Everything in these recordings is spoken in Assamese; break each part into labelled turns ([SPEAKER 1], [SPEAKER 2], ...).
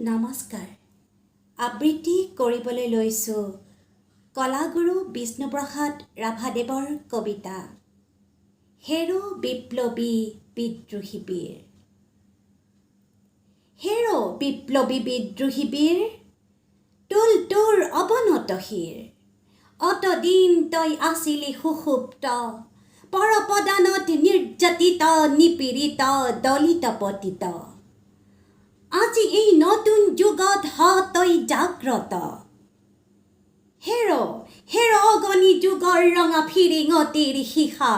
[SPEAKER 1] নমস্কাৰ আবৃত্তি কৰিবলৈ লৈছোঁ কলাগুৰু বিষ্ণুপ্ৰসাদ ৰাভাদেৱৰ কবিতা হেৰো বিপ্লৱী বিদ্ৰোহী বীৰ। হেৰো বিপ্লৱী বিদ্ৰোহী বীৰ, তোল তোৰ অৱনত শিৰ। অতদিন তই আছিলি সুষুপ্ত, পৰপদানত নিৰ্যাতিত, নিপীড়িত, দলিত পতিত। আজি এই নতুন যুগত হ তই জাগ্ৰত। হেৰ অগণি যুগৰ ৰঙা ফিৰিঙতিৰ শিখা।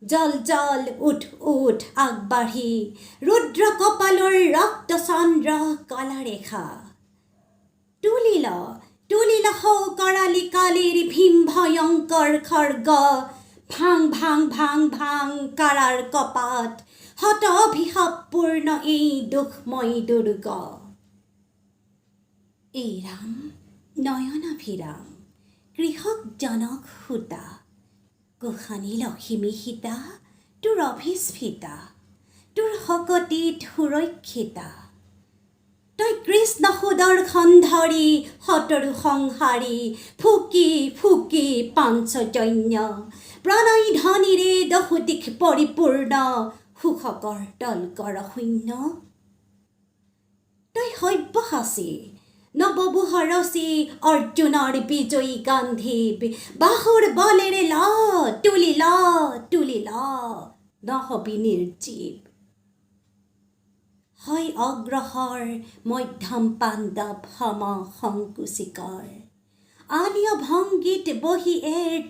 [SPEAKER 1] জল জল উঠ উঠ আগবাঢ়ি, ৰুদ্ৰ কপালৰ ৰক্ত চন্দ্ৰ কলাৰেখা। তুলিল সৌ কৰালি কালিৰ ভীম ভয়ংকৰ খৰ্গ। ভাং ভাং ভাং ভাং কাৰাৰ কপাট, হত অভিশাপপূৰ্ণ এই দুখময় দুৰ্গ। এই ৰাম নয়নাভিৰাম কৃষক জনক সূতা, গোসানী লখিমী সীতা তোৰ অভিস্ফিতা, তোৰ শকতিত সুৰক্ষিতা। তই কৃষ্ণ সুদৰ্শন ধৰি শতৰু সংহাৰী, ফুকি ফুকি পাঞ্চজন্য, প্ৰণয় ধ্বনিৰে দহোদিশ পৰিপূৰ্ণ, সুখকৰ তলকৰ শূন্য। তই সব্যসাচী নৱবুহৰচী, অৰ্জুনৰ বিজয়ী গান্ধী, বাহুৰ বলেৰে তুলি ল নহবি নিৰ্জীৱ। হয় অগ্ৰসৰ মধ্যম পাণ্ডৱ সম সংকুচিকৰ, আলীয় ভংগীত বহি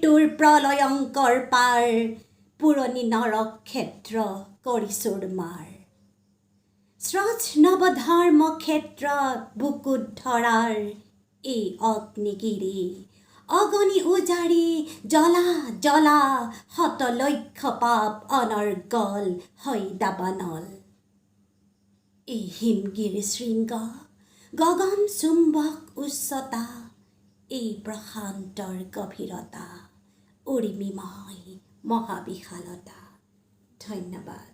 [SPEAKER 1] তোৰ প্ৰলয়ংকৰ পাৰ। পুৰণি নৰক ক্ষেত্ৰ কৰি চুৰমাৰ, স্ৰজ নৱধৰ্ম ক্ষেত্ৰ বুকুত ধৰাৰ এই অগ্নিগিৰি। অগণি উজাৰি জ্বলা জ্বলা, শত লক্ষ পাপ অনৰ্গল হয় দাবানল। এই হিমগিৰি শৃংগ গগন চুম্বক উচ্চতা, এই প্ৰশান্তৰ গভীৰতা, উৰ্মিময় মহাবিশালতা। ধন্যবাদ।